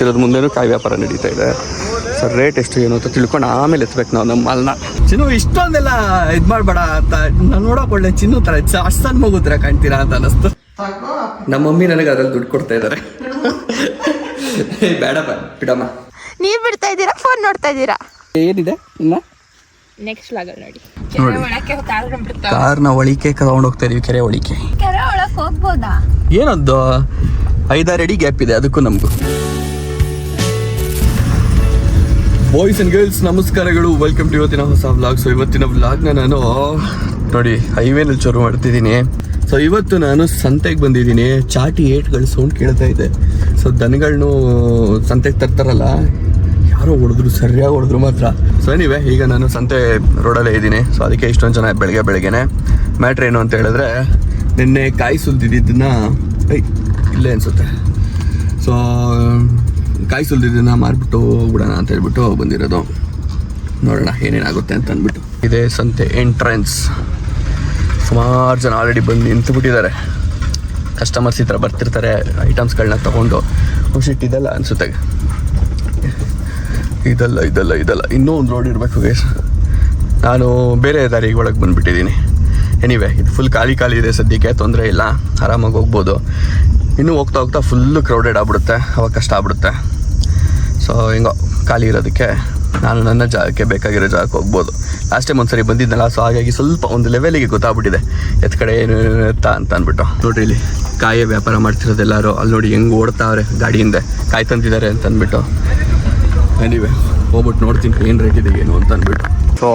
ನಿಲ್ಸಿರೋದು ಮುಂದೆನೂ ಕಾಯಿ ವ್ಯಾಪಾರ ನಡೀತಾ ಇದೆ. ಸರ್ ರೇಟ್ ಎಷ್ಟು ಏನು ಅಂತ ತಿಳ್ಕೊಂಡು ಆಮೇಲೆ ಎತ್ತಬೇಕು ನಾವು ನಮ್ಮ ಮಾಲ್ನ. ಚಿನ್ನು ಇಷ್ಟೊಂದೆಲ್ಲ ಇದು ಮಾಡಬೇಡ ಅಂತ ನಾನು ನೋಡೋಕೆ ಒಳ್ಳೆ ಚಿನ್ನು ಥರ ಅಷ್ಟೊಂದು ಮಗು ಥರ ಕಾಣ್ತೀರಾ ಅಂತ ಅನ್ನಿಸ್ತು. ನಮ್ಮ ಮಮ್ಮಿ ನನಗೆ ಅದ್ರಲ್ಲಿ ದುಡ್ಡು ಕೊಡ್ತಾ ಇದ್ದಾರೆ. ಬೇಡಪ್ಪ ಬಿಡಮ್ಮ. ನೀವ್ ಬಿಡ್ತಾ ಇದ್ದೀರಾ, ಫೋನ್ ನೋಡ್ತಾ ಇದ್ದೀರಾ? ಏನಿದೆ ಇನ್ನ ನೆಕ್ಸ್ಟ್ ಲಾಗಲ್ ನೋಡಿ ಕಾರ್ನ ಒಳಿಕೆ ತಗೊಂಡು ಹೋಗ್ತಾ ಇದೀವಿ. ಕೆರೆ ಒಳಿಕೆ ಕೆರೆ ಒಳಕ್ ಹೋಗ್ಬೋದಾ? ಏನೊಂದು 5-6 ಅಡಿ ಗ್ಯಾಪ್ ಇದೆ ಅದಕ್ಕೂ ನಮಗೂ. ಬಾಯ್ಸ್ ಅಂಡ್ ಗರ್ಲ್ಸ್ ನಮಸ್ಕಾರಗಳು, ವೆಲ್ಕಮ್ ಟು ಇವತ್ತಿನ ಹೊಸ ವ್ಲಾಗ್. ಸೊ ಇವತ್ತಿನ ವ್ಲಾಗ್ನ ನಾನು ನೋಡಿ ಹೈವೇನಲ್ಲಿ ಶುರು ಮಾಡ್ತಿದ್ದೀನಿ. ಸೊ ಇವತ್ತು ನಾನು ಸಂತೆಗೆ ಬಂದಿದ್ದೀನಿ. ಚಾಟಿ ಏಟ್ಗಳು ಸೌಂಡ್ ಕೇಳ್ತಾ ಇದೆ. ಸೊ ದನಗಳನ್ನು ಸಂತೆಗೆ ತರ್ತಾರಲ್ಲ, ಯಾರೋ ಹೊಡೆದ್ರು, ಸರಿಯಾಗಿ ಹೊಡೆದ್ರು ಮಾತ್ರ. ಸೊ ಏನಿವೆ ಈಗ ನಾನು ಸಂತೆ ರೋಡಲ್ಲೇ ಇದ್ದೀನಿ. ಸೊ ಅದಕ್ಕೆ ಇಷ್ಟೊಂದು ಜನ ಬೆಳಗ್ಗೆನೆ. ಮ್ಯಾಟ್ರ್ ಏನು ಅಂತ ಹೇಳಿದ್ರೆ, ನಿನ್ನೆ ಕಾಯಿ ಸುಲಿದಿದ್ದನ್ನ ಇಲ್ಲೇ ಅನಿಸುತ್ತೆ. ಸೊ ಕಾಯಿ ಸುಲಿದಿದ್ದನ್ನ ಮಾರ್ಬಿಟ್ಟು ಹೋಗ್ಬಿಡೋಣ ಅಂತ ಹೇಳ್ಬಿಟ್ಟು ಬಂದಿರೋದು. ನೋಡೋಣ ಏನೇನಾಗುತ್ತೆ ಅಂತ ಅಂದ್ಬಿಟ್ಟು. ಇದೇ ಸಂತೆ ಎಂಟ್ರೆನ್ಸ್. ಸುಮಾರು ಜನ ಆಲ್ರೆಡಿ ಬಂದು ನಿಂತುಬಿಟ್ಟಿದ್ದಾರೆ. ಕಸ್ಟಮರ್ಸ್ ಈ ಥರ ಬರ್ತಿರ್ತಾರೆ ಐಟಮ್ಸ್ಗಳನ್ನ ತೊಗೊಂಡು. ಖುಷಿಟ್ಟು ಇದೆಲ್ಲ ಅನಿಸುತ್ತೆ. ಇದಲ್ಲ ಇನ್ನೂ ಒಂದು ರೋಡ್ ಇರಬೇಕು ಗೈಸ್. ನಾನು ಬೇರೆ ದಾರಿಗೆ ಒಳಗೆ ಬಂದುಬಿಟ್ಟಿದ್ದೀನಿ. ಎನಿವೆ ಇದು ಫುಲ್ ಖಾಲಿ ಇದೆ ಸದ್ಯಕ್ಕೆ, ತೊಂದರೆ ಇಲ್ಲ, ಆರಾಮಾಗಿ ಹೋಗ್ಬೋದು. ಇನ್ನೂ ಹೋಗ್ತಾ ಫುಲ್ಲು ಕ್ರೌಡೆಡ್ ಆಗ್ಬಿಡುತ್ತೆ, ಅವಾಗ ಕಷ್ಟ ಆಗ್ಬಿಡುತ್ತೆ. ಸೊ ಹಿಂಗೋ ಖಾಲಿ ಇರೋದಕ್ಕೆ ನಾನು ನನ್ನ ಜಾಗಕ್ಕೆ ಬೇಕಾಗಿರೋ ಜಾಗಕ್ಕೆ ಹೋಗ್ಬೋದು. ಲಾಸ್ಟ್ ಟೈಮ್ ಒಂದ್ಸರಿ ಬಂದಿದ್ದನಲ್ಲ, ಸೊ ಹಾಗಾಗಿ ಸ್ವಲ್ಪ ಒಂದು ಲೆವೆಲಿಗೆ ಗೊತ್ತಾಗ್ಬಿಟ್ಟಿದೆ ಎತ್ತ ಕಡೆ ಏನು ಎತ್ತ ಅಂತ ಅಂದ್ಬಿಟ್ಟು. ನೋಡ್ರಿ ಇಲ್ಲಿ ಕಾಯಿ ವ್ಯಾಪಾರ ಮಾಡ್ತಿರೋದು ಎಲ್ಲರೂ. ಅಲ್ಲಿ ನೋಡಿ ಹೆಂಗೆ ಓಡ್ತಾವ್ರೆ ಗಾಡಿಯಿಂದ ಕಾಯಿ ತಂದಿದ್ದಾರೆ ಅಂತ ಅಂದ್ಬಿಟ್ಟು. ಎನಿವೆ ಹೋಗ್ಬಿಟ್ಟು ನೋಡ್ತೀನಿ ಏನು ರೇಟ್ ಇದೆ ಏನು ಅಂತ ಅಂದ್ಬಿಟ್ಟು. ಸೊ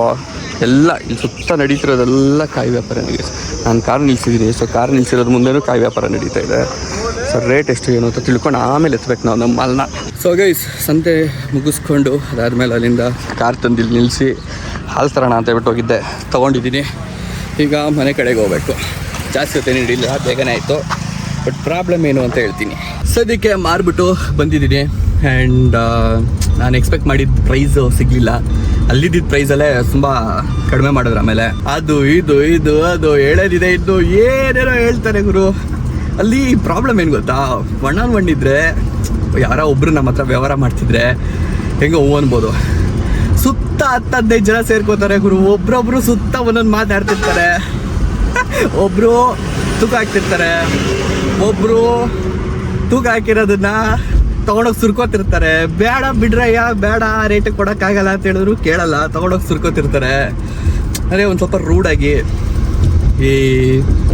ಎಲ್ಲ ಇಲ್ಲಿ ಸುತ್ತ ನಡೀತಿರೋದೆಲ್ಲ ಕಾಯಿ ವ್ಯಾಪಾರ ನನಗೆ. ನಾನು ಕಾರ್ ನಿಲ್ಸಿದ್ದೀನಿ. ಸೊ ಕಾರ್ ನಿಲ್ಸಿರೋದು ಮುಂದೆನೂ ಕಾಯಿ ವ್ಯಾಪಾರ ನಡೀತಾ ಇದೆ. ಸರ್ ರೇಟ್ ಎಷ್ಟು ಏನು ಅಂತ ತಿಳ್ಕೊಂಡು ಆಮೇಲೆ ಎತ್ತಬೇಕು ನಾವು ನಮ್ಮ ಮಾಲ್ನ. ಸೊ ಗೈಸ್ ಸಂತೆ ಮುಗಿಸ್ಕೊಂಡು ಅದಾದಮೇಲೆ ಅಲ್ಲಿಂದ ಕಾರ್ ತಂದಿಲ್ಲಿ ನಿಲ್ಲಿಸಿ ಹಾಲು ತರೋಣ ಅಂತ ಹೇಳ್ಬಿಟ್ಟು ಹೋಗಿದ್ದೆ, ತೊಗೊಂಡಿದ್ದೀನಿ. ಈಗ ಮನೆ ಕಡೆಗೆ ಹೋಗ್ಬೇಕು. ಜಾಸ್ತಿ ಹೊತ್ತೇನು ಹಿಡಿಲ್ಲ, ಬೇಗನೆ ಆಯಿತು. ಬಟ್ ಪ್ರಾಬ್ಲಮ್ ಏನು ಅಂತ ಹೇಳ್ತೀನಿ. ಸದ್ಯಕ್ಕೆ ಮಾರ್ಬಿಟ್ಟು ಬಂದಿದ್ದೀನಿ. ಆ್ಯಂಡ್ ನಾನು ಎಕ್ಸ್ಪೆಕ್ಟ್ ಮಾಡಿದ ಪ್ರೈಸು ಸಿಗಲಿಲ್ಲ. ಅಲ್ಲಿದ್ದಿದ್ದ ಪ್ರೈಸಲ್ಲೇ ತುಂಬ ಕಡಿಮೆ ಮಾಡಿದ್ರು. ಆಮೇಲೆ ಅದು ಅದು ಹೇಳೋದಿದೆ, ಇದ್ದು ಏನೇನೋ ಹೇಳ್ತಾರೆ ಗುರು. ಅಲ್ಲಿ ಪ್ರಾಬ್ಲಮ್ ಏನು ಗೊತ್ತಾ, ಒನ್ ಇದ್ದರೆ ಯಾರೋ ಒಬ್ಬರು ನಮ್ಮ ಹತ್ರ ವ್ಯವಹಾರ ಮಾಡ್ತಿದ್ರೆ ಹೆಂಗೆ ಅನ್ಬೋದು. ಸುತ್ತ 10-15 ಜನ ಸೇರ್ಕೋತಾರೆ ಗುರು. ಒಬ್ರೊಬ್ರು ಸುತ್ತ ಒಂದೊಂದು ಮಾತಾಡ್ತಿರ್ತಾರೆ. ಒಬ್ಬರು ತೂಕ ಹಾಕ್ತಿರ್ತಾರೆ, ಒಬ್ಬರು ತೂಕ ಹಾಕಿರೋದನ್ನ ತೊಗೊಂಡೋಗಿ ಸುರ್ಕೋತಿರ್ತಾರೆ. ಬೇಡ ಬಿಡ್ರಯ್ಯ, ಬೇಡ ರೇಟಿಗೆ ಕೊಡೋಕ್ಕಾಗಲ್ಲ ಅಂತ ಹೇಳಿದ್ರು ಕೇಳಲ್ಲ, ತೊಗೊಂಡೋಗಿ ಸುರ್ಕೋತಿರ್ತಾರೆ. ಅದೇ ಒಂದು ಸ್ವಲ್ಪ ರೂಢಾಗಿ ಈ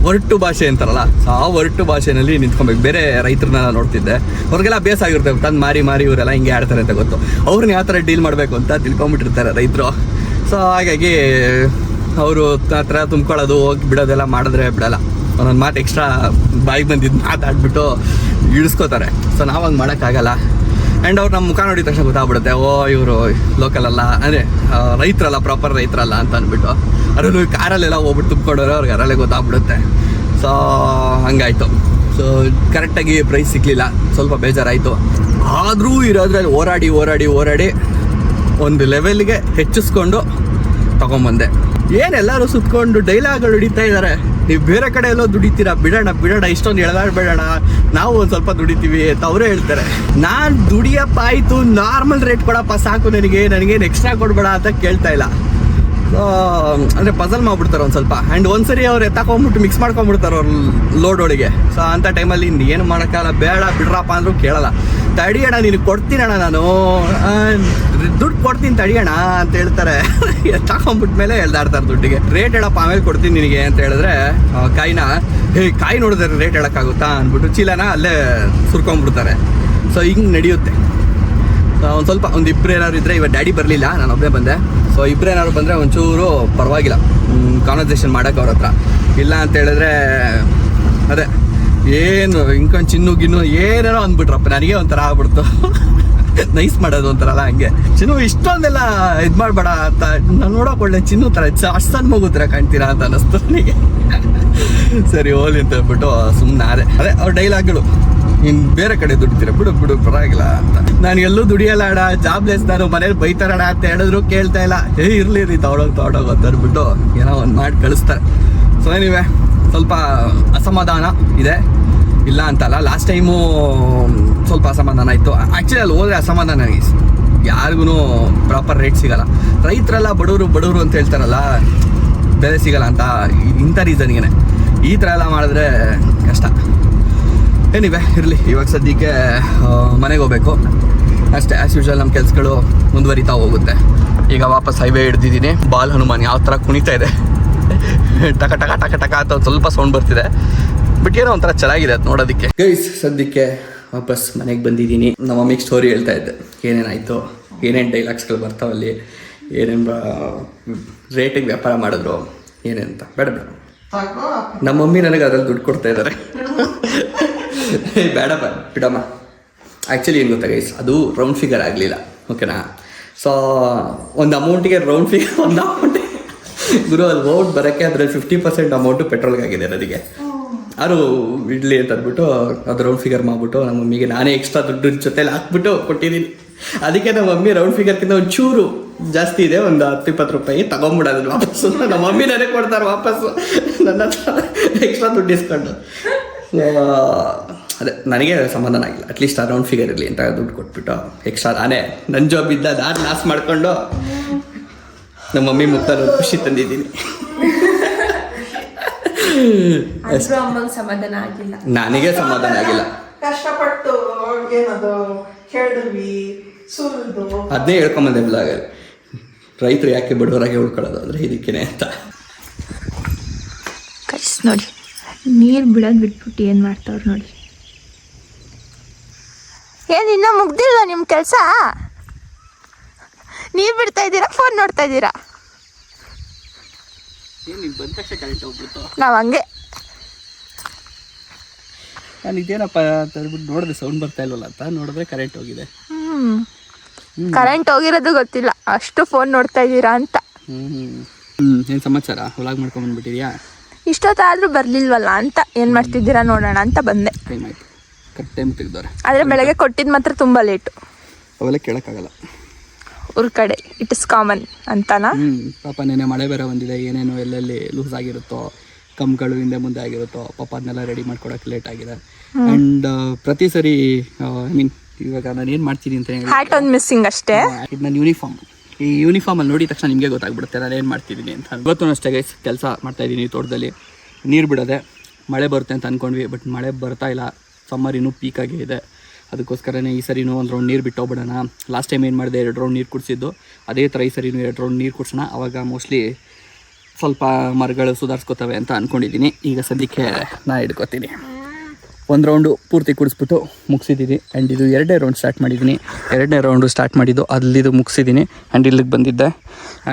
ಒರಟು ಭಾಷೆ ಅಂತಾರಲ್ಲ, ಆ ಒರಟು ಭಾಷೆನಲ್ಲಿ ನಿಂತ್ಕೊಬೇಕು. ಬೇರೆ ರೈತರನ್ನ ನೋಡ್ತಿದ್ದೆ, ಅವ್ರಿಗೆಲ್ಲ ಅಭ್ಯಾಸ ಆಗಿರುತ್ತೆ, ತಂದು ಮಾರಿ ಇವರೆಲ್ಲ ಹಿಂಗೆ ಆಡ್ತಾರೆ ಅಂತ ಗೊತ್ತು. ಅವ್ರನ್ನ ಯಾವ ಥರ ಡೀಲ್ ಮಾಡಬೇಕು ಅಂತ ತಿಳ್ಕೊಂಬಿಟ್ಟಿರ್ತಾರೆ ರೈತರು. ಸೊ ಹಾಗಾಗಿ ಅವರು ಆ ಥರ ತುಂಬ್ಕೊಳ್ಳೋದು, ಹೋಗಿ ಬಿಡೋದೆಲ್ಲ ಮಾಡಿದ್ರೆ ಬಿಡೋಲ್ಲ. ಒಂದೊಂದು ಮಾತು ಎಕ್ಸ್ಟ್ರಾ ಬಾಯಿಗೆ ಬಂದಿದ್ದು ಮಾತಾಡ್ಬಿಟ್ಟು ಇಳಿಸ್ಕೋತಾರೆ. ಸೊ ನಾವು ಹಂಗೆ ಮಾಡೋಕ್ಕಾಗಲ್ಲ. ಆ್ಯಂಡ್ ಅವ್ರು ನಮ್ಮ ಮುಖ ನೋಡಿದ ತಕ್ಷಣ ಗೊತ್ತಾಗ್ಬಿಡುತ್ತೆ, ಓ ಇವರು ಲೋಕಲ್ ಅಲ್ಲ, ಅಂದರೆ ರೈತರಲ್ಲ, ಪ್ರಾಪರ್ ರೈತರಲ್ಲ ಅಂತ ಅಂದ್ಬಿಟ್ಟು. ಅದರಲ್ಲೂ ಕಾರಲ್ಲೆಲ್ಲ ಹೋಗ್ಬಿಟ್ಟು ತುಂಬ್ಕೊಂಡವ್ರೆ, ಅವ್ರಿಗೆ ಅದರಲ್ಲೇ ಗೊತ್ತಾಗ್ಬಿಡುತ್ತೆ. ಸೊ ಹಂಗಾಯಿತು. ಸೊ ಕರೆಕ್ಟಾಗಿ ಪ್ರೈಸ್ ಸಿಗಲಿಲ್ಲ, ಸ್ವಲ್ಪ ಬೇಜಾರಾಯಿತು. ಆದರೂ ಇರೋದ್ರಲ್ಲಿ ಓರಾಡಿ ಒಂದು ಲೆವೆಲ್ಗೆ ಹೆಚ್ಚಿಸ್ಕೊಂಡು ತೊಗೊಂಬಂದೆ. ಏನೆಲ್ಲರೂ ಸುತ್ಕೊಂಡು ಡೈಲಾಗ್ಗಳು ಹಿಡಿತಾ ಇದ್ದಾರೆ, ನೀವು ಬೇರೆ ಕಡೆ ಎಲ್ಲೋ ದುಡಿತೀರಾ, ಬಿಡೋಣ ಇಷ್ಟೊಂದು ಎಳೆದಾಡ್ಬೇಡೋಣ, ನಾವು ಒಂದು ಸ್ವಲ್ಪ ದುಡಿತೀವಿ ಅಂತ ಅವರೇ ಹೇಳ್ತಾರೆ. ನಾನು ದುಡಿಯಪ್ಪ ಆಯಿತು, ನಾರ್ಮಲ್ ರೇಟ್ ಕೊಡಪ್ಪ ಸಾಕು, ನನಗೇನು ಎಕ್ಸ್ಟ್ರಾ ಕೊಡಬೇಡ ಅಂತ ಕೇಳ್ತಾ ಇಲ್ಲ. ಸೊ ಅಂದರೆ ಪಜಲ್ ಮಾಡಿಬಿಡ್ತಾರೆ ಒಂದು ಸ್ವಲ್ಪ. ಆ್ಯಂಡ್ ಒಂದ್ಸರಿ ಅವ್ರು ಎತ್ತಾಕೊಂಬಿಟ್ಟು ಮಿಕ್ಸ್ ಮಾಡ್ಕೊಂಬಿಡ್ತಾರೆ ಅವ್ರು ಲೋಡ್ ಒಳಗೆ. ಸೊ ಅಂಥ ಟೈಮಲ್ಲಿ ಏನು ಮಾಡೋಕ್ಕಾಗಲ್ಲ, ಬೇಡ ಬಿಡ್ರಪ್ಪ ಅಂದರೂ ಕೇಳಲ್ಲ. ತಡಿಯೋಣ ನಿನಗೆ ಕೊಡ್ತೀನಣ್ಣ, ನಾನು ದುಡ್ಡು ಕೊಡ್ತೀನಿ ತಡಿಯೋಣ ಅಂತ ಹೇಳ್ತಾರೆ. ಎತ್ತಾಕೊಂಬಿಟ್ಮೇಲೆ ಎಳ್ದಾಡ್ತಾರೆ ದುಡ್ಡಿಗೆ. ರೇಟ್ ಹೇಳಪ್ಪ ಆಮೇಲೆ ಕೊಡ್ತೀನಿ ನಿನಗೆ ಅಂತ ಹೇಳಿದ್ರೆ ಕಾಯಿ ನೋಡಿದ್ರೆ ರೇಟ್ ಹೇಳೋಕ್ಕಾಗುತ್ತಾ ಅಂದ್ಬಿಟ್ಟು ಚೀಲನ ಅಲ್ಲೇ ಸುರ್ಕೊಂಡ್ಬಿಡ್ತಾರೆ. ಸೊ ಹಿಂಗೆ ನಡೆಯುತ್ತೆ. ಒಂದು ಇಬ್ಬರು ಏನಾದ್ರು ಇದ್ದರೆ, ಇವಾಗ ಡ್ಯಾಡಿ ಬರಲಿಲ್ಲ, ನಾನು ಒಬ್ಬನೇ ಬಂದೆ. ಸೊ ಇಬ್ಬರು ಏನಾದ್ರು ಬಂದರೆ ಒಂಚೂರು ಪರವಾಗಿಲ್ಲ, ಕಾನ್ವರ್ಸೇಷನ್ ಮಾಡೋಕೆ ಅವ್ರ ಹತ್ರ. ಇಲ್ಲ ಅಂತ ಹೇಳಿದ್ರೆ ಅದೇ ಏನು ಇಂಕೊಂಡು ಚಿನ್ನು ಏನೇನೋ ಅಂದ್ಬಿಟ್ರಪ್ಪ, ನನಗೆ ಒಂಥರ ಆಗ್ಬಿಡ್ತು. ನೈಸ್ ಮಾಡೋದು ಒಂಥರಲ್ಲ ಹಂಗೆ. ಚಿನ್ನು ಇಷ್ಟೊಂದೆಲ್ಲ ಇದು ಮಾಡಬೇಡ ಅಂತ ನಾನು ನೋಡೋಕೆ ಒಳ್ಳೆ ಚಿನ್ನು ಥರ ಅಷ್ಟೊಂದು ಮಗು ಥರ ಕಾಣ್ತೀರಾ ಅಂತ ಅನ್ನಿಸ್ತು ನನಗೆ. ಸರಿ ಹೋಲಿ ಅಂತ ಹೇಳ್ಬಿಟ್ಟು ಸುಮ್ಮನೆ ಅದೇ ಅವ್ರ ಡೈಲಾಗ್ಗಳು. ಇನ್ನು ಬೇರೆ ಕಡೆ ದುಡಿತೀರ, ಬಿಡು ಪರವಾಗಿಲ್ಲ ಅಂತ. ನಾನು ಎಲ್ಲೂ ದುಡಿಯಲ್ಲ ಅಣ್ಣ, ಜಾಬ್ಲೆಸ್, ನಾನು ಮನೇಲಿ ಬೈತಾರಣ ಅಂತ ಹೇಳಿದ್ರು ಕೇಳ್ತಾ ಇಲ್ಲ. ಇರಲಿ ತಗೊಳೋದು ಅಂತ ಅಂದ್ಬಿಟ್ಟು ಏನೋ ಒಂದು ಮಾಡಿ ಕಳಿಸ್ತಾರೆ. ಸೊ ಏನಿವೆ ಸ್ವಲ್ಪ ಅಸಮಾಧಾನ ಇದೆ, ಇಲ್ಲ ಅಂತಲ್ಲ. ಲಾಸ್ಟ್ ಟೈಮು ಸ್ವಲ್ಪ ಅಸಮಾಧಾನ ಆಯಿತು. ಆ್ಯಕ್ಚುಲಿ ಅಲ್ಲಿ ಹೋದರೆ ಅಸಮಾಧಾನ ಯಾರಿಗೂ ಪ್ರಾಪರ್ ರೇಟ್ ಸಿಗಲ್ಲ. ರೈತರೆಲ್ಲ ಬಡವರು ಅಂತ ಹೇಳ್ತಾರಲ್ಲ, ಬೆಲೆ ಸಿಗಲ್ಲ ಅಂತ, ಇಂಥ ರೀಸನ್ಗೆ ಈ ಥರ ಎಲ್ಲ ಮಾಡಿದ್ರೆ ಕಷ್ಟ. ಏನಿವೆ ಇರಲಿ, ಇವಾಗ ಸದ್ಯಕ್ಕೆ ಮನೆಗೆ ಹೋಗ್ಬೇಕು ಅಷ್ಟೇ. ಆ್ಯಸ್ ಯೂಶುವಲ್ ನಮ್ಮ ಕೆಲಸಗಳು ಮುಂದುವರಿತಾ ಹೋಗುತ್ತೆ. ಈಗ ವಾಪಸ್ ಹೈವೇ ಹಿಡ್ದಿದ್ದೀನಿ. ಬಾಲ್ ಹನುಮಾನ್ ಯಾವ ಥರ ಕುಣಿತಾ ಇದೆ, ಟಕ ಟಕ ಟಕ ಟಕ ಅಂತ ಒಂದು ಸ್ವಲ್ಪ ಸೌಂಡ್ ಬರ್ತಿದೆ, ಬಟ್ ಏನೋ ಒಂಥರ ಚೆನ್ನಾಗಿದೆ ಅದು ನೋಡೋದಕ್ಕೆ. ಗೈಸ್ ಸದ್ಯಕ್ಕೆ ವಾಪಸ್ ಮನೆಗೆ ಬಂದಿದ್ದೀನಿ. ನಮ್ಮ ಮಮ್ಮಿಗೆ ಸ್ಟೋರಿ ಹೇಳ್ತಾ ಇದ್ದೆ, ಏನೇನಾಯಿತು, ಏನೇನು ಡೈಲಾಗ್ಸ್ಗಳು ಬರ್ತಾವಲ್ಲಿ, ಏನೇನು ರೇಟಿಗೆ ವ್ಯಾಪಾರ ಮಾಡಿದ್ರು ಏನೇನಂತ. ಬೇಡ ನಮ್ಮ ಮಮ್ಮಿ ನನಗೆ ಅದ್ರಲ್ಲಿ ದುಡ್ಡು ಕೊಡ್ತಾ ಇದ್ದಾರೆ. ಬೇಡಪ್ಪ ಬಿಡಮ್ಮ. ಆ್ಯಕ್ಚುಲಿ ಏನು ಗೊತ್ತಾ ಗೈಸ್, ಅದು ರೌಂಡ್ ಫಿಗರ್ ಆಗಲಿಲ್ಲ, ಓಕೆನಾ. ಸೊ ಒಂದು ಅಮೌಂಟಿಗೆ ರೌಂಡ್ ಫಿಗರ್, ಒಂದು ಅಮೌಂಟಿಗೆ ಗುರು ಅಲ್ಲಿ ಓಟ್ ಬರೋಕ್ಕೆ ಅದರಲ್ಲಿ 50% ಅಮೌಂಟು ಪೆಟ್ರೋಲ್ಗಾಗಿದೆ ನನಗೆ. ಯಾರು ಇಡ್ಲಿ ಅಂತ ಅಂದ್ಬಿಟ್ಟು ಅದು ರೌಂಡ್ ಫಿಗರ್ ಮಾಡಿಬಿಟ್ಟು ನಮ್ಮ ಮಮ್ಮಿಗೆ ನಾನೇ ಎಕ್ಸ್ಟ್ರಾ ದುಡ್ಡು ಜೊತೆಲಿ ಹಾಕ್ಬಿಟ್ಟು ಕೊಟ್ಟಿದ್ದೀನಿ. ಅದಕ್ಕೆ ನಮ್ಮ ಮಮ್ಮಿ ರೌಂಡ್ ಫಿಗರ್ಕಿಂತ ಒಂದು ಚೂರು ಜಾಸ್ತಿ ಇದೆ, ಒಂದು 10-20 ರೂಪಾಯಿ ತಗೊಂಬಿಡೋದು ವಾಪಸ್ಸು. ನಮ್ಮ ಮಮ್ಮಿ ನನಗೆ ಕೊಡ್ತಾರೆ ವಾಪಸ್ಸು, ನನ್ನ ಹತ್ರ ಎಕ್ಸ್ಟ್ರಾ ದುಡ್ಡು ಇಸ್ಕೊಂಡು. ಅದೇ ನನಗೆ ಸಮಾಧಾನ ಆಗಿಲ್ಲ, ಅಟ್ಲೀಸ್ಟ್ ಆ ರೌಂಡ್ ಫಿಗರ್ ಇರಲಿ ಅಂತ ದುಡ್ಡು ಕೊಟ್ಬಿಟ್ಟು ಎಕ್ಸ್ಟ್ರಾ ನಾನೇ ನನ್ನ ಜಾಬ್ ಇದ್ದ ನಾನು ಲಾಸ್ ಮಾಡಿಕೊಂಡು ನಮ್ಮ ಮಮ್ಮಿ ಮುಕ್ತ ಖುಷಿ ತಂದಿದ್ದೀನಿ. ಸಮಾಧಾನ ಆಗಿಲ್ಲ, ನನಗೆ ಸಮಾಧಾನ ಆಗಿಲ್ಲ. ಕಷ್ಟಪಟ್ಟು ಏನದು ಹೇಳಿದ್ವಿ ಸುರಿದು ಅದನ್ನೇ ಹೇಳ್ಕೊಂಬಂದೆ ಬ್ಲಾಗಲ್ಲಿ, ರೈತರು ಯಾಕೆ ಬಡವರಾಗಿ ಉಳ್ಕೊಳ್ಳೋದು ಅಂದರೆ ಇದಕ್ಕೇನೆ ಅಂತ. ನೋಡಿ ನೀರು ಬಿಡೋದು ಬಿಟ್ಬಿಟ್ಟು ಏನು ಮಾಡ್ತಾವ್ರು ನೋಡಿ. ಏನು ಇನ್ನೂ ಮುಗ್ದಿಲ್ಲ ನಿಮ್ಮ ಕೆಲಸ? ನೀರು ಬಿಡ್ತಾ ಇದ್ದೀರಾ, ಫೋನ್ ನೋಡ್ತಾ ಇದ್ದೀರಾ? ನಾವು ಹಂಗೆ. ನಾನು ಇದೇನಪ್ಪ ಅಂತ ಹೇಳ್ಬಿಟ್ಟು ನೋಡಿದ್ರೆ ಸೌಂಡ್ ಬರ್ತಾ ಇಲ್ವಲ್ಲ ಅಂತ ನೋಡಿದ್ರೆ ಕರೆಂಟ್ ಹೋಗಿದೆ. ಕರೆಂಟ್ ಹೋಗಿರೋದು ಗೊತ್ತಿಲ್ಲ, ಅಷ್ಟು ಫೋನ್ ನೋಡ್ತಾ ಇದ್ದೀರಾ ಅಂತ. ಏನು ಸಮಾಚಾರ? ವ್ಲಾಗ್ ಮಾಡ್ಕೊಂಡ್ಬಂದ್ಬಿಟ್ಟಿದ್ಯಾ? ಇಷ್ಟೊತ್ತಾದ್ರೂ ಬರ್ಲಿಲ್ವಲ್ಲ ಅಂತ ಏನು ಮಾಡ್ತಿದ್ದೀರಾ ನೋಡೋಣ ಅಂತ ಬಂದೆ. ಟೈಮ್ ಆಯ್ತು, ಕರೆಕ್ಟ್ ಟೈಮ್ ತೆಗ್ದವ್ರೆ. ಆದರೆ ಬೆಳಗ್ಗೆ ಕೊಟ್ಟಿದ್ದು ಮಾತ್ರ ತುಂಬ ಲೇಟು. ಅವೆಲ್ಲ ಕೇಳೋಕ್ಕಾಗಲ್ಲ ಊರ ಕಡೆ, ಇಟ್ ಇಸ್ ಕಾಮನ್ ಅಂತನಾ? ಪಾಪ ನೆನೆ ಮಳೆ ಬೇರೆ ಬಂದಿದೆ, ಏನೇನೋ ಎಲ್ಲೆಲ್ಲಿ ಲೂಸ್ ಆಗಿರುತ್ತೋ, ಕಂಬಗಳು ಹಿಂದೆ ಮುಂದೆ ಆಗಿರುತ್ತೋ, ಪಾಪ ಅದನ್ನೆಲ್ಲ ರೆಡಿ ಮಾಡ್ಕೊಡೋಕೆ ಲೇಟ್ ಆಗಿದೆ. ಆ್ಯಂಡ್ ಪ್ರತಿ ಸರಿ ಐ ಮೀನ್ ಇವಾಗ ನಾನು ಏನು ಮಾಡ್ತೀನಿ ಅಂತ ಹೇಳಿ, ಹ್ಯಾಟ್ ಒಂದು ಮಿಸ್ಸಿಂಗ್ ಅಷ್ಟೇ. ಇದು ನನ್ನ ಯೂನಿಫಾರ್ಮ್. ಈ ಯೂನಿಫಾರ್ಮಲ್ಲಿ ನೋಡಿದ ತಕ್ಷಣ ನಿಮಗೆ ಗೊತ್ತಾಗ್ಬಿಡುತ್ತೆ ನಾನು ಏನು ಮಾಡ್ತಿದ್ದೀನಿ ಅಂತ. ಇವತ್ತು ಅಷ್ಟೇ ಗೈಸ್, ಕೆಲಸ ಮಾಡ್ತಾಯಿದ್ದೀನಿ ತೋಟದಲ್ಲಿ. ನೀರು ಬಿಡೋದೆ, ಮಳೆ ಬರುತ್ತೆ ಅಂತ ಅಂದ್ಕೊಂಡ್ವಿ, ಬಟ್ ಮಳೆ ಬರ್ತಾ ಇಲ್ಲ. ಸಮ್ಮರ್ ಇನ್ನೂ ಪೀಕಾಗೇ ಇದೆ, ಅದಕ್ಕೋಸ್ಕರನೇ ಈ ಸರಿನೂ ಒಂದು ರೌಂಡ್ ನೀರು ಬಿಟ್ಟು ಹೋಗ್ಬಿಡೋಣ. ಲಾಸ್ಟ್ ಟೈಮ್ ಏನು ಮಾಡಿದೆ, 2 ರೌಂಡ್ ನೀರು ಕುಡಿಸಿದ್ದು, ಅದೇ ಥರ ಈ ಸರಿನೂ 2 ರೌಂಡ್ ನೀರು ಕುಡಿಸೋಣ. ಆವಾಗ ಮೋಸ್ಟ್ಲಿ ಸ್ವಲ್ಪ ಮರಗಳು ಸುಧಾರಿಸ್ಕೋತವೆ ಅಂತ ಅಂದ್ಕೊಂಡಿದ್ದೀನಿ. ಈಗ ಸದ್ಯಕ್ಕೆ ನಾನು ಹಿಡ್ಕೊತೀನಿ. 1 ರೌಂಡು ಪೂರ್ತಿ ಕುಡಿಸ್ಬಿಟ್ಟು ಮುಗಿಸಿದ್ದೀನಿ. ಆ್ಯಂಡ್ ಇದು 2ನೇ ರೌಂಡ್ ಸ್ಟಾರ್ಟ್ ಮಾಡಿದ್ದೀನಿ. 2ನೇ ರೌಂಡು ಸ್ಟಾರ್ಟ್ ಮಾಡಿದ್ದು ಅಲ್ಲಿದು ಮುಗಿಸಿದ್ದೀನಿ. ಆ್ಯಂಡ್ ಇಲ್ಲಿಗೆ ಬಂದಿದ್ದೆ.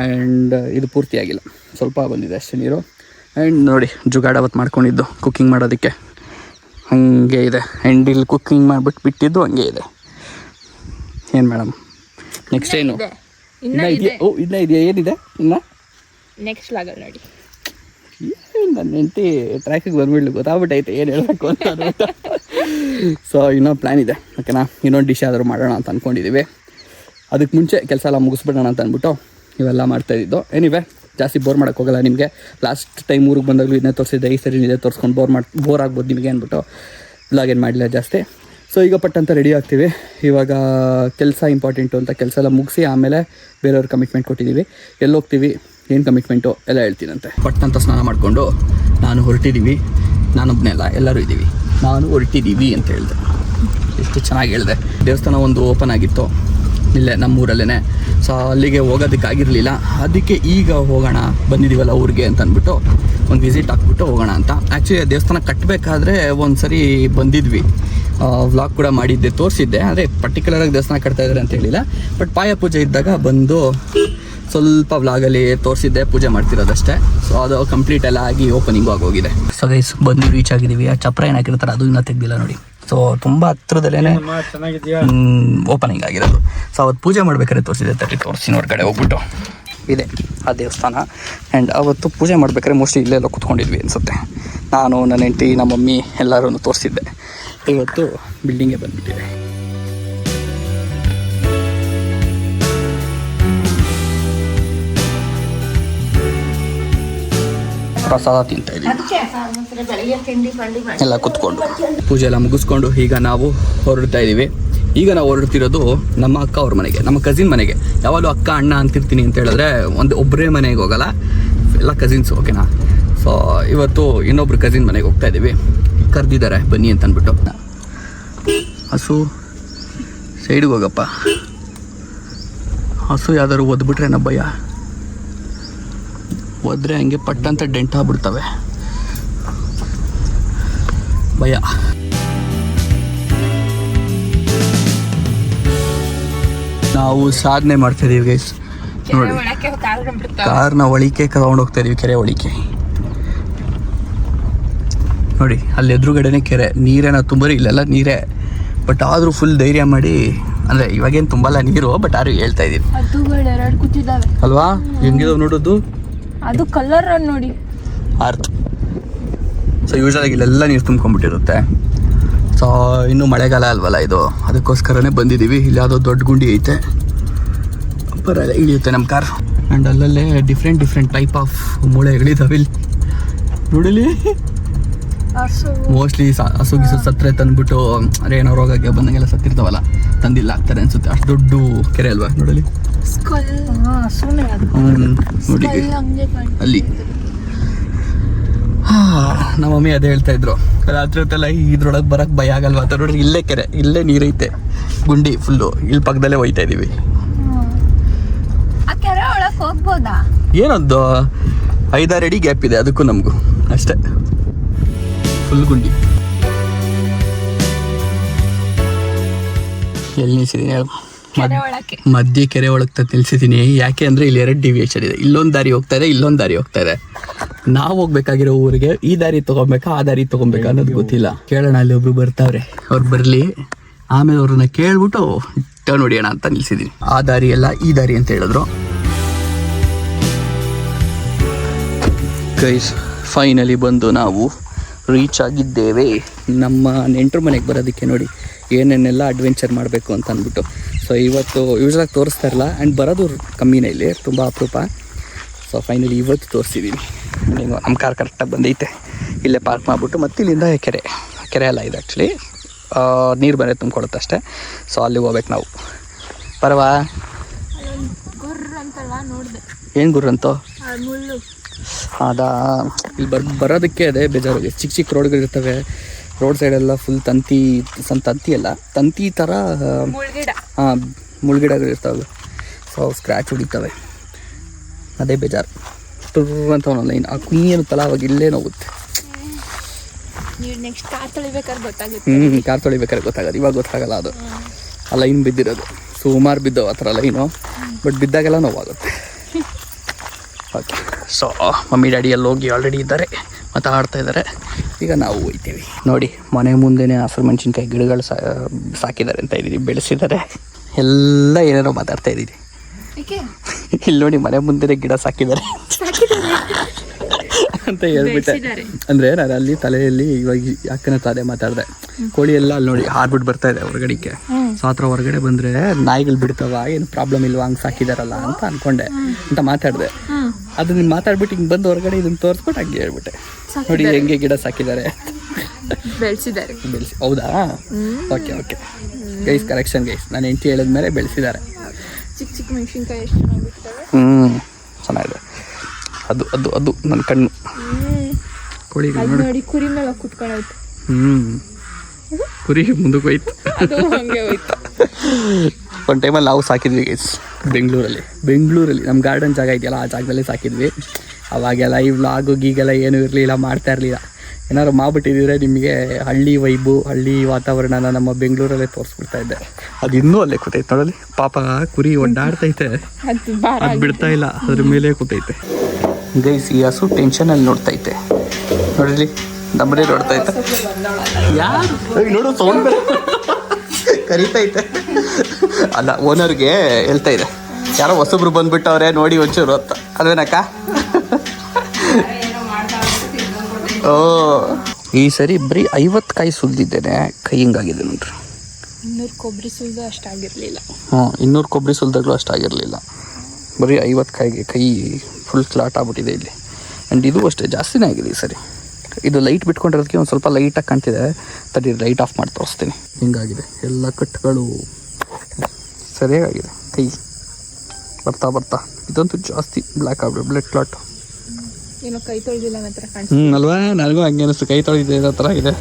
ಆ್ಯಂಡ್ ಇದು ಪೂರ್ತಿ ಆಗಿಲ್ಲ, ಸ್ವಲ್ಪ ಬಂದಿದೆ ಅಷ್ಟೇ ನೀರು. ಆ್ಯಂಡ್ ನೋಡಿ ಜುಗಾಡ ಅವತ್ತು ಮಾಡ್ಕೊಂಡಿದ್ದು ಕುಕ್ಕಿಂಗ್ ಮಾಡೋದಕ್ಕೆ ಹಾಗೆ ಇದೆ. ಆ್ಯಂಡ್ ಇಲ್ಲಿ ಕುಕ್ಕಿಂಗ್ ಮಾಡಿಬಿಟ್ಟು ಬಿಟ್ಟಿದ್ದು ಹಂಗೆ ಇದೆ. ಏನು ಮೇಡಮ್ ನೆಕ್ಸ್ಟ್ ಏನು ಇನ್ನೂ ಇದೆಯಾ? ಓ ಇನ್ನೂ ಇದೆಯಾ? ಏನಿದೆ ಇನ್ನು ನೆಕ್ಸ್ಟ್ ಲಾಗಲ್ಲಿ ನೋಡಿ. ನನ್ನ ಹೆಂಡತಿ ಟ್ರ್ಯಾಕಿಗೆ ಬಂದ್ಬಿಡ್ಲಿ, ಗೊತ್ತಾಗ್ಬಿಟ್ಟೈತೆ ಏನು ಹೇಳಬೇಕು ಅಂತ ಅಂದ್ಬಿಟ್ಟು. ಸೊ ಇನ್ನೂ ಪ್ಲ್ಯಾನ್ ಇದೆ, ಓಕೆನಾ. ಇನ್ನೊಂದು ಡಿಶ್ ಆದರೂ ಮಾಡೋಣ ಅಂತ ಅಂದ್ಕೊಂಡಿದ್ದೀವಿ. ಅದಕ್ಕೆ ಮುಂಚೆ ಕೆಲಸ ಎಲ್ಲ ಮುಗಿಸ್ಬಿಡೋಣ ಅಂತ ಅಂದ್ಬಿಟ್ಟು ಇವೆಲ್ಲ ಮಾಡ್ತಾಯಿದ್ದು. ಏನಿವೆ ಜಾಸ್ತಿ ಬೋರ್ ಮಾಡೋಕ್ಕೆ ಹೋಗಲ್ಲ ನಿಮಗೆ. ಲಾಸ್ಟ್ ಟೈಮ್ ಊರಿಗೆ ಬಂದಾಗಲೂ ಇದನ್ನೇ ತೋರಿಸಿದ್ದೆ, ಈ ಸರಿ ಇದೇ ತೋರಿಸ್ಕೊಂಡು ಬೋರ್ ಆಗ್ಬೋದು ನಿಮಗೆ ಅಂದ್ಬಿಟ್ಟು ವ್ಲಾಗ್ ಏನು ಮಾಡಲಿಲ್ಲ ಜಾಸ್ತಿ. ಸೊ ಈಗ ಪಟ್ಟಂತ ರೆಡಿ ಆಗ್ತೀವಿ. ಇವಾಗ ಕೆಲಸ ಇಂಪಾರ್ಟೆಂಟು ಅಂತ ಕೆಲಸ ಎಲ್ಲ ಮುಗಿಸಿ ಆಮೇಲೆ ಬೇರೆಯವ್ರ ಕಮಿಟ್ಮೆಂಟ್ ಕೊಟ್ಟಿದ್ದೀವಿ. ಎಲ್ಲಿ ಹೋಗ್ತೀವಿ, ಏನು ಕಮಿಟ್ಮೆಂಟು ಎಲ್ಲ ಹೇಳ್ತೀನಂತೆ. ಪಟ್ಟಂತ ಸ್ನಾನ ಮಾಡಿಕೊಂಡು ನಾನು ಹೊರಟಿದ್ದೀವಿ. ನಾನೊಬ್ಬನೇ ಅಲ್ಲ, ಎಲ್ಲರೂ ಇದ್ದೀವಿ. ನಾನು ಹೊರಟಿದ್ದೀವಿ ಅಂತ ಹೇಳಿದೆ, ಎಷ್ಟು ಚೆನ್ನಾಗಿ ಹೇಳಿದೆ. ದೇವಸ್ಥಾನ ಒಂದು ಓಪನ್ ಆಗಿತ್ತು ಇಲ್ಲೇ ನಮ್ಮೂರಲ್ಲೇ. ಸೊ ಅಲ್ಲಿಗೆ ಹೋಗೋದಕ್ಕಾಗಿರಲಿಲ್ಲ, ಅದಕ್ಕೆ ಈಗ ಹೋಗೋಣ ಬಂದಿದ್ದೀವಲ್ಲ ಊರಿಗೆ ಅಂತ ಅಂದ್ಬಿಟ್ಟು ಒಂದು ವಿಸಿಟ್ ಹಾಕ್ಬಿಟ್ಟು ಹೋಗೋಣ ಅಂತ. ಆ್ಯಕ್ಚುಲಿ ದೇವಸ್ಥಾನ ಕಟ್ಟಬೇಕಾದ್ರೆ ಒಂದು ಸರಿ ಬಂದಿದ್ವಿ, ವ್ಲಾಗ್ ಕೂಡ ಮಾಡಿದ್ದೆ, ತೋರಿಸಿದ್ದೆ. ಅದೇ ಪರ್ಟಿಕ್ಯುಲರಾಗಿ ದೇವಸ್ಥಾನ ಕಟ್ತಾ ಇದ್ದಾರೆ ಅಂತ ಹೇಳಿಲ್ಲ, ಬಟ್ ಪಾಯ ಪೂಜೆ ಇದ್ದಾಗ ಬಂದು ಸ್ವಲ್ಪ ವ್ಲಾಗಲ್ಲಿ ತೋರಿಸಿದ್ದೆ, ಪೂಜೆ ಮಾಡ್ತಿರೋದಷ್ಟೇ. ಸೊ ಅದು ಕಂಪ್ಲೀಟ್ ಎಲ್ಲ ಆಗಿ ಓಪನಿಂಗು ಆಗೋಗಿದೆ. ಸೊ ಗೈಸ್ ಬಂದು ರೀಚ್ ಆಗಿದ್ದೀವಿ. ಆ ಚಪ್ರ ಏನು ಹಾಕಿರ್ತಾರೆ ಅದು ಇನ್ನೂ ತೆಗ್ದಿಲ್ಲ ನೋಡಿ. ಸೊ ತುಂಬ ಹತ್ರದಲ್ಲೇ ಓಪನಿಂಗ್ ಆಗಿರೋದು. ಸೊ ಅವತ್ತು ಪೂಜೆ ಮಾಡ್ಬೇಕಾದ್ರೆ ತೋರಿಸಿದೆ, ತೋರಿಸಿ ಹೊರಗಡೆ ಹೋಗ್ಬಿಟ್ಟು ಇದೆ ಆ ದೇವಸ್ಥಾನ. ಆ್ಯಂಡ್ ಅವತ್ತು ಪೂಜೆ ಮಾಡ್ಬೇಕಾದ್ರೆ ಮೋಸ್ಟ್ಲಿ ಇಲ್ಲೆಲ್ಲ ಕೂತ್ಕೊಂಡಿದ್ವಿ ಅನಿಸುತ್ತೆ. ನಾನು ನನ್ನ ಹೆಂಡತಿ ನಮ್ಮ ಮಮ್ಮಿ ಎಲ್ಲರೂ ತೋರಿಸಿದ್ದೆ. ಇವತ್ತು ಬಿಲ್ಡಿಂಗೇ ಬಂದುಬಿಟ್ಟಿದೆ. ಪ್ರಸಾದ ತಿಂತಾ ಇದ್ದೀವಿ ಬೆಳಿಗ್ಗೆ ತಿಂಡಿ ಪಂಡಿ ಮಾಡಿ ಎಲ್ಲ ಕುತ್ಕೊಂಡು. ಪೂಜೆ ಎಲ್ಲ ಮುಗಿಸ್ಕೊಂಡು ಈಗ ನಾವು ಹೊರಡ್ತಾ ಇದ್ದೀವಿ. ಈಗ ನಾವು ಹೊರಡ್ತಿರೋದು ನಮ್ಮ ಅಕ್ಕ ಅವ್ರ ಮನೆಗೆ, ನಮ್ಮ ಕಸಿನ್ ಮನೆಗೆ. ಯಾವಾಗಲೂ ಅಕ್ಕ ಅಣ್ಣ ಅಂತಿರ್ತೀನಿ ಅಂತ ಹೇಳಿದ್ರೆ ಒಬ್ಬರೇ ಮನೆಗೆ ಹೋಗಲ್ಲ, ಎಲ್ಲ ಕಸಿನ್ಸು, ಓಕೆನಾ. ಸೊ ಇವತ್ತು ಇನ್ನೊಬ್ರು ಕಸಿನ್ ಮನೆಗೆ ಹೋಗ್ತಾ ಇದ್ದೀವಿ. ಕರೆದಿದ್ದಾರೆ ಬನ್ನಿ ಅಂತ ಅಂದ್ಬಿಟ್ಟು. ಹಸು ಸೈಡ್ಗೆ ಹೋಗಪ್ಪ, ಹಸು ಯಾವ್ದಾದ್ರು ಒದ್ಬಿಟ್ರೆ ಭಯ, ಒದ್ರೆ ಹಂಗೆ ಪಟ್ಟಂತ ಡೆಂಟ್ ಆಗ್ಬಿಡ್ತವೆ, ಭಯ. ನಾವು ಸಾಧನೆ ಮಾಡ್ತಾಯಿದ್ದೀವಿ ಗೈಸ್ ನೋಡಿ. ಕಾರ್ನ ಒಳಿಕೆ ಕರ್ಕೊಂಡು ಹೋಗ್ತಾ ಇದೀವಿ, ಕೆರೆ ಒಳಿಕೆ ನೋಡಿ. ಅಲ್ಲಿ ಎದುರುಗಡೆನೆ ಕೆರೆ, ನೀರೇನೋ ತುಂಬರಿ, ಇಲ್ಲೆಲ್ಲ ನೀರೇ. ಬಟ್ ಆದರೂ ಫುಲ್ ಧೈರ್ಯ ಮಾಡಿ, ಅಂದರೆ ಇವಾಗೇನು ತುಂಬಲ್ಲ ನೀರು, ಬಟ್ ಆದ್ರೂ ಹೇಳ್ತಾ ಇದ್ದೀವಿ ಎರಡು ಕೂತಿದ್ದಾವೆ ಅಲ್ವಾ. ಹೆಂಗಿದಾವೆ ನೋಡೋದು, ಅದು ಕಲರ್ ನೋಡಿ ಅರ್ಥ. ಸೊ ಯೂಶಲಾಗಿ ಇಲ್ಲೆಲ್ಲ ನೀರು ತುಂಬ್ಕೊಂಡ್ಬಿಟ್ಟಿರುತ್ತೆ. ಸೊ ಇನ್ನೂ ಮಳೆಗಾಲ ಅಲ್ವಲ್ಲ ಇದು, ಅದಕ್ಕೋಸ್ಕರನೇ ಬಂದಿದ್ದೀವಿ. ಇಲ್ಲಿ ಯಾವುದೋ ದೊಡ್ಡ ಗುಂಡಿ ಐತೆ, ಬರಲ್ಲ ಇಳಿಯುತ್ತೆ ನಮ್ಮ ಕಾರ್. ಆ್ಯಂಡ್ ಅಲ್ಲಲ್ಲೇ ಡಿಫ್ರೆಂಟ್ ಟೈಪ್ ಆಫ್ ಮೂಳೆಗಳಿದಾವೆ ಇಲ್ಲಿ ನೋಡಿಲಿ. ಮೋಸ್ಟ್ಲಿ ಹಸು ಗಿಸು ಸತ್ತರೆ ತಂದ್ಬಿಟ್ಟು ಅದೇ ಏನೋ ರೋಗಕ್ಕೆ ಬಂದಂಗೆಲ್ಲ ಸತ್ತಿರ್ತಾವಲ್ಲ, ತಂದಿಲ್ಲ ಆಗ್ತಾರೆ ಅನ್ಸುತ್ತೆ. ಅಷ್ಟು ದೊಡ್ಡ ಕೆರೆ ಅಲ್ವಾ ನೋಡಲಿ. ನೋಡಿ ಅಲ್ಲಿ ನಮ್ಮ ಮಮ್ಮಿ ಅದೇ ಹೇಳ್ತಾ ಇದ್ರು, ರಾತ್ರಿ ಹೊತ್ತೆಲ್ಲ ಇದ್ರೊಳಗೆ ಬರಕ್ಕೆ ಭಯ ಆಗಲ್ವಾ ಅಂತ. ನೋಡ್ರಿ ಇಲ್ಲೇ ಕೆರೆ, ಇಲ್ಲೇ ನೀರೈತೆ, ಗುಂಡಿ ಫುಲ್ಲು ಇಲ್ಲಿ ಪಕ್ಕದಲ್ಲೇ ಹೋಯ್ತಾ ಇದೀವಿ. ಕೆರೆ ಒಳಗೆ ಹೋಗ್ಬೋದಾ? ಏನೊಂದು 5-6 ಅಡಿ ಗ್ಯಾಪ್ ಇದೆ ಅದಕ್ಕೂ ನಮಗೂ, ಅಷ್ಟೇ. ಫುಲ್ ಗುಂಡಿ. ಎಲ್ಲಿ ನಿಲ್ಸಿದ್ದೀನಿ ಹೇಳು? ಮಧ್ಯೆ ಕೆರೆ ಒಳಗೆ ನಿಲ್ಸಿದ್ದೀನಿ. ಯಾಕೆ ಅಂದರೆ ಇಲ್ಲಿ 2 ಡಿವಿಯೇಷನ್ ಇದೆ. ಇಲ್ಲೊಂದು ದಾರಿ ಹೋಗ್ತಾ ಇದೆ, ಇಲ್ಲೊಂದು ದಾರಿ ಹೋಗ್ತಾ ಇದೆ. ನಾವು ಹೋಗ್ಬೇಕಾಗಿರೋ ಊರಿಗೆ ಈ ದಾರಿ ತೊಗೊಬೇಕಾ ಆ ದಾರಿ ತೊಗೊಬೇಕಾ ಅನ್ನೋದು ಗೊತ್ತಿಲ್ಲ. ಕೇಳೋಣ, ಅಲ್ಲಿ ಒಬ್ರು ಬರ್ತಾವ್ರೆ, ಅವ್ರು ಬರಲಿ, ಆಮೇಲೆ ಅವ್ರನ್ನ ಕೇಳ್ಬಿಟ್ಟು ಟರ್ನ್ ಹೊಡಿಯೋಣ ಅಂತ ನಿಲ್ಸಿದ್ದೀನಿ. ಆ ದಾರಿ ಎಲ್ಲ ಈ ದಾರಿ ಅಂತ ಹೇಳಿದ್ರು. ಗೈಸ್ ಫೈನಲಿ ಬಂದು ನಾವು ರೀಚ್ ಆಗಿದ್ದೇವೆ ನಮ್ಮ ನೆಂಟರ ಮನೆಗೆ ಬರೋದಕ್ಕೆ. ನೋಡಿ ಏನೇನೆಲ್ಲ ಅಡ್ವೆಂಚರ್ ಮಾಡಬೇಕು ಅಂತ ಅಂದ್ಬಿಟ್ಟು. ಸೊ ಇವತ್ತು ಯೂಶ್ವಲಾಗಿ ತೋರಿಸ್ತಾ ಇರಲ್ಲ, ಆ್ಯಂಡ್ ಬರೋದು ಕಮ್ಮಿನೇ, ಇಲ್ಲಿ ತುಂಬ ಅಪರೂಪ. ಸೊ ಫೈನಲಿ ಇವತ್ತು ತೋರಿಸಿದ್ದೀನಿ. ನಮ್ಮ ಕಾರ್ ಕರೆಕ್ಟಾಗಿ ಬಂದೈತೆ, ಇಲ್ಲೇ ಪಾರ್ಕ್ ಮಾಡಿಬಿಟ್ಟು ಮತ್ತೆ ಇಲ್ಲಿಂದ ಕೆರೆ ಎಲ್ಲ ಇದೆ ಆ್ಯಕ್ಚುಲಿ, ನೀರು ಬರೋ ತುಂಬ್ಕೊಡುತ್ತೆ ಅಷ್ಟೇ. ಸೊ ಅಲ್ಲಿಗೆ ಹೋಗ್ಬೇಕು ನಾವು. ಬರವಾ? ಏನು ಗುರ್ರಂತೋ ಅದಾ, ಇಲ್ಲಿ ಬರೋದಕ್ಕೆ ಅದೇ ಬೇಜಾರು. ಚಿಕ್ಕ ರೋಡ್ಗಳಿರ್ತವೆ, ರೋಡ್ ಸೈಡೆಲ್ಲ ಫುಲ್ ತಂತಿ ಅಲ್ಲ, ತಂತಿ ಥರ ಹಾಂ ಮುಳ್ಗಿಡಗಳಿರ್ತವೆ. ಸೊ ಸ್ಕ್ರ್ಯಾಚ್ ಹೊಡಿತವೆ, ಅದೇ ಬೇಜಾರು. ಅಂತ ಅವನಲ್ಲ ಇನ್ನು ಆ ಕುಯ್ಯೇನು ತಲ ಅವಾಗ ಇಲ್ಲೇ ನೋಗುತ್ತೆ. ಕಾರ್ ತೊಳಿಬೇಕಾದ್ರೆ ಗೊತ್ತಾಗೋದು, ಇವಾಗ ಗೊತ್ತಾಗಲ್ಲ. ಅದು ಆ ಲೈನ್ ಬಿದ್ದಿರೋದು ಸುಮಾರು ಬಿದ್ದವು ಆ ಥರ ಲೈನು, ಬಟ್ ಬಿದ್ದಾಗೆಲ್ಲ ನೋವಾಗುತ್ತೆ. ಓಕೆ, ಸೊ ಮಮ್ಮಿ ಡ್ಯಾಡಿ ಅಲ್ಲಿ ಹೋಗಿ ಆಲ್ರೆಡಿ ಇದ್ದಾರೆ, ಮಾತಾಡ್ತಾ ಇದ್ದಾರೆ. ಈಗ ನಾವು ಹೋಗ್ತೀವಿ. ನೋಡಿ ಮನೆ ಮುಂದೆನೇ ಹಸಿರು ಮೆಣಸಿನ್ಕಾಯಿ ಗಿಡಗಳು ಸಾಕಿದ್ದಾರೆ ಅಂತ ಇದ್ದೀರಿ, ಬೆಳೆಸಿದ್ದಾರೆ. ಎಲ್ಲ ಏನೇನೋ ಮಾತಾಡ್ತಾ ಇದ್ದೀರಿ. ಇಲ್ಲಿ ನೋಡಿ ಮನೆ ಮುಂದೆನೇ ಗಿಡ ಸಾಕಿದ್ದಾರೆ ಅಂತ ಹೇಳ್ಬಿಟ್ಟೆ. ಅಂದರೆ ನಾನು ಅಲ್ಲಿ ತಲೆಯಲ್ಲಿ ಇವಾಗ ಅಕ್ಕನ ತಾನೇ ಮಾತಾಡಿದೆ. ಕೋಳಿ ಎಲ್ಲ ಅಲ್ಲಿ ನೋಡಿ ಹಾರ್ಬಿಟ್ಟು ಬರ್ತಾ ಇದೆ ಹೊರಗಡೆಗೆ. ಸೊ ಆ ಥರ ಹೊರಗಡೆ ಬಂದರೆ ನಾಯಿಗಳು ಬಿಡ್ತಾವ, ಏನು ಪ್ರಾಬ್ಲಮ್ ಇಲ್ವಾ, ಹಂಗೆ ಸಾಕಿದಾರಲ್ಲ ಅಂತ ಅಂದ್ಕೊಂಡೆ ಅಂತ ಮಾತಾಡಿದೆ. ಅದು ನೀನು ಮಾತಾಡ್ಬಿಟ್ಟು ಹಿಂಗೆ ಬಂದು ಹೊರಗಡೆ ಇದನ್ನು ತೋರಿಸ್ಬಿಟ್ಟು ಹಂಗೆ ಹೇಳ್ಬಿಟ್ಟೆ. ನೋಡಿ ಹೆಂಗೆ ಗಿಡ ಸಾಕಿದ್ದಾರೆ, ಬೆಳೆಸಿ. ಹೌದಾ? ಓಕೆ ಗೈಸ್, ಕರೆಕ್ಷನ್ ಗೈಸ್, ನಾನು ಹೆಂಡತಿ ಹೇಳಿದ್ಮೇಲೆ ಬೆಳೆಸಿದ್ದಾರೆ. ಚಿಕ್ಕ ಮೆಣಸಿನ್ಕಾಯಿ ಎಷ್ಟು ಚೆನ್ನಾಗಿದೆ. ಅದು ಅದು ಅದು ನನ್ನ ಕಣ್ಣು. ಕೋಳಿ ನೋಡಿ ಕುರಿ ಮೇಲೆ ಕುತ್ಕೊಳ್ಳೋದು. ಕುರಿ ಮುಂದಕ್ಕೆ ಹೋಯ್ತು. ಒಂದು ಟೈಮಲ್ಲಿ ನಾವು ಸಾಕಿದ್ವಿ ಗೈಸ್ ಬೆಂಗಳೂರಲ್ಲಿ ನಮ್ಮ ಗಾರ್ಡನ್ ಜಾಗ ಇದೆಯಲ್ಲ, ಆ ಜಾಗದಲ್ಲೇ ಸಾಕಿದ್ವಿ. ಅವಾಗೆಲ್ಲ ಈ ವ್ಲಾಗು ಗೀಗೆಲ್ಲ ಏನೂ ಇರಲಿಲ್ಲ, ಮಾಡ್ತಾ ಇರಲಿಲ್ಲ. ಏನಾದ್ರು ಮಾಡ್ಬಿಟ್ಟಿದ್ರೆ ನಿಮಗೆ ಹಳ್ಳಿ ವೈಬು, ಹಳ್ಳಿ ವಾತಾವರಣನ ನಮ್ಮ ಬೆಂಗಳೂರಲ್ಲೇ ತೋರಿಸ್ಬಿಡ್ತಾ ಇದ್ದೆ. ಅದು ಇನ್ನೂ ಅಲ್ಲೇ ಕೂತೈತೆ ನೋಡಲಿ. ಪಾಪ ಕುರಿ ಒಡ್ಡಾಡ್ತೈತೆ, ಅದು ಬಿಡ್ತಾ ಇಲ್ಲ, ಅದ್ರ ಮೇಲೆ ಕೂತೈತೆ ಗೈಸ್. ಈ ಹಸು ಟೆನ್ಷನಲ್ಲಿ ನೋಡ್ತೈತೆ ನೋಡಲಿ, ನಮ್ಮನೆ ನೋಡ್ತೈತೆ. ಯಾರು ನೋಡು ಸೌಂಡ್ ಕರೀತೈತೆ. ಅಲ್ಲ, ಓನರ್ಗೆ ಹೇಳ್ತಾ ಇದೆ, ಯಾರೋ ಹೊಸಬ್ರು ಬಂದ್ಬಿಟ್ಟವ್ರೆ ನೋಡಿ ಒಂಚೂರು ಅಂತ. ಅದೇನಕ್ಕ? ಓ, ಈ ಸರಿ ಬರೀ 50 ಕಾಯಿ ಸುಲಿದಿದ್ದೇನೆ, ಕೈ ಹಿಂಗಾಗಿದೆ ನೋಡ್ರಿ. 200 ಕೊಬ್ಬರಿ ಸುಲಿದು ಅಷ್ಟಾಗಿರಲಿಲ್ಲ. 200 ಕೊಬ್ಬರಿ ಸುಲಿದಾಗಲೂ ಅಷ್ಟಾಗಿರಲಿಲ್ಲ. ಬರೀ 50 ಕಾಯಿಗೆ ಕೈ ಫುಲ್ ಕ್ಲಾಟ್ ಆಗ್ಬಿಟ್ಟಿದೆ ಇಲ್ಲಿ. ಆ್ಯಂಡ್ ಇದು ಅಷ್ಟೇ ಜಾಸ್ತಿನೇ ಆಗಿದೆ ಈ ಸರಿ. ಇದು ಲೈಟ್ ಬಿಟ್ಕೊಂಡಿರೋದಕ್ಕೆ ಒಂದು ಸ್ವಲ್ಪ ಲೈಟಾಗಿ ಕಾಣ್ತಿದೆ. ತಡಿ ಲೈಟ್ ಆಫ್ ಮಾಡಿ ತೋರಿಸ್ತೀನಿ. ಹಿಂಗಾಗಿದೆ ಎಲ್ಲ ಕಟ್ಗಳು ಸರಿಯಾಗಿದೆ. ಕೈ ಬರ್ತಾ ಬರ್ತಾ ಇದಂತೂ ಜಾಸ್ತಿ ಬ್ಲ್ಯಾಕ್ ಆಗ್ಬಿಡು, ಬ್ಲಡ್ ಕ್ಲಾಟ್. ಏನೋ ಕೈ ತೊಳೆದಿಲ್ಲ ಅನ್ನೋ ಥರ ಕಾಣಿಸ್ತು. ಅಲ್ವಾ, ನನಗೂ ಹಂಗೆ ಅನಿಸ್ತು, ಕೈ ತೊಳೆದಿದೆ ಅನ್ನೋ ಥರ ಇದೆ.